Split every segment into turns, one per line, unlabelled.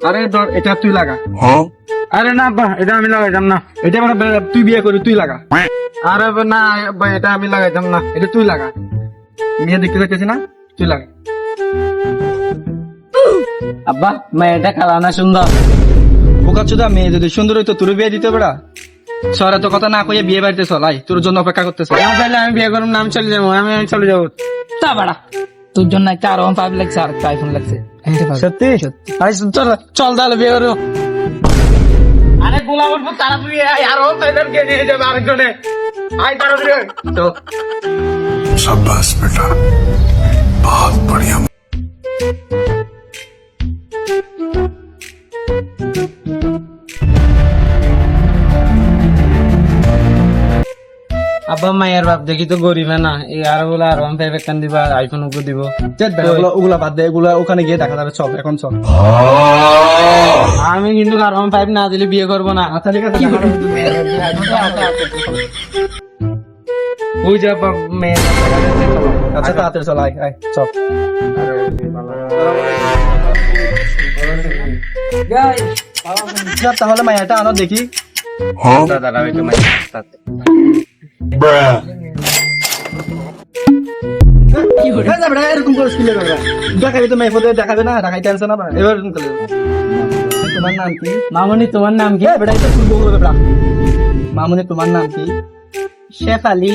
আরে ধর এটা তুই লাগা।
আরে না আব্বা, এটা আমি লাগাইতাম না।
এটা মানে তুই বিয়ে করবি, তুই লাগা।
আরে না আব্বা, এটা আমি লাগাইতাম না।
এটা তুই লাগা। মেয়ে দেখতে যাচ্ছিস না, তুই লাগা।
আব্বা মেয়েটা কালা না সুন্দর?
বোকা চোদা, মেয়ে যদি সুন্দর হইতো তোর বিয়ে দিতে বেড়া। সরে তো কথা না কইয়ে বিয়ে বাড়িতে চলাই, তোর জন্য অপেক্ষা করতেছে।
না তাহলে আমি বিয়ে করব না, আমি চলে যাবো। আমি চলে যাবো।
তা বাড়া, তোর জন্য একটা R15 লাগছে আর একটা আইফোন লাগছে।
সত্যি? আরে চল চল তাহলে বিয়ে করবো।
আরে গোলা উঠবো তাড়াতাড়ি, আরো তাইদেরকে নিয়ে যাবে আরেকজনে। আয় তাড়াতাড়ি চল।
शाबाश बेटा, बहुत बढ़िया।
আব্বা মায়ের বাপ দেখি তো গরিব না, এই আর বলে আর ওয়ান ফাইভ একখান দিবা, আইফোন ওকে দিব।
ওগুলা বাদ দে, ওগুলা ওখানে গিয়ে দেখা যাবে। চল এখন চল।
আমি কিন্তু আর ওয়ান ফাইভ না দিলে বিয়ে করবো না।
আচ্ছা ঠিক আছে।
ওই যে আব্বা মেয়ে।
আচ্ছা তাড়াতাড়ি চল, আয় আয় চল। তাহলে মায়াটা আনো দেখি।
দাদা ওই তো মায়ের সাথে।
এরকম করে স্কুলে দেখাবি তো মেয়ে ফোটে দেখাবে না, দেখাইতে আনছে না। এবার এরকম করে তোমার নাম কি?
মামনি তোমার নাম কি?
বেটা এটা শুনবো বেটা। মামুনি তোমার নাম কি?
শেফালি।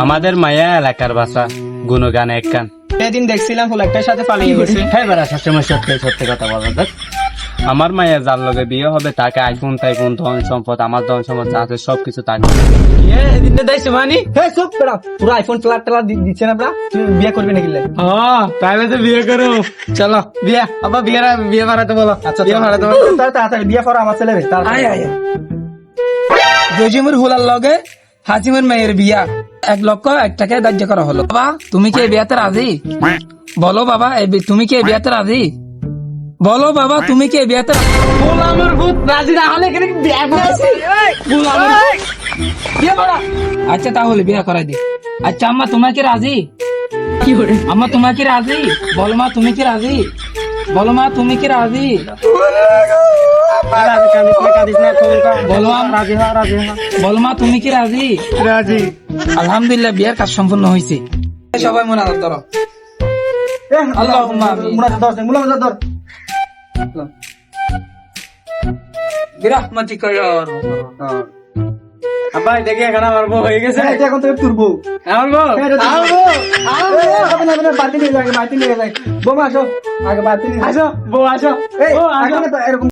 আমাদের মায়া এলাকার ভাষা গুণগান একখান।
সেদিন দেখছিলাম ফুল একটার সাথে পালিয়ে গেছে।
হ্যাঁ বেড়া, সবসময় সত্যি কথা বলা দেখ। আমার মায়ের যার লগে বিয়ে হবে তাকে আইফোন টাইফোন ধন সম্পদ, আমার ধন সম্পদ যা আছে সবকিছু তাকে।
পুরো আইফোন টেলার দিচ্ছে না বেটা। তুই বিয়ে করবি নাকি?
তাহলে তো বিয়ে করো। চলো বিয়ে, আবার বিয়ে বাড়াতে বলো।
আচ্ছা
বিয়ে বাড়াতে বলো।
তাড়াতাড়ি বিয়ে করো আমার ছেলে।
জজিমুর হুলার লগে হাজিমের মেয়ের বিয়া 1,00,000 টাকায় ধার্য করা হলো। বাবা তুমি কি এই বিয়াতে রাজি? বলো বাবা, তুমি কি এই বিয়াতে রাজি? বলো বাবা, তুমি কি এই বিয়াতে
গোলামের ভূত রাজি না হলে এখানে বিয়ে আছে।
বিয়ে করা? আচ্ছা তাহলে বিয়ে করাই দি। আচ্ছা আম্মা তোমার কি রাজি? আম্মা তোমার কি রাজি? বলো মা তুমি কি রাজি? বলো মা তুমি কি রাজি? বলো বলো মা তুমি কি রাজি?
রাজি।
আলহামদুলিল্লাহ বিয়ের কাজ সম্পূর্ণ হয়েছে। সবাই মনে ধরো। আল্লাহুম্মা আমিন। বিরহমাতিকা ইয়া আরহাম।
আব্বা দেখি এখানে আমার বউ হয়ে গেছে।
এখন থেকে তুলবো
আমার বউ
বাড়তি নিয়ে যাই। বোমা আসো আগে, বাড়তি নিয়ে
আসো, বউ আসো।
এরকম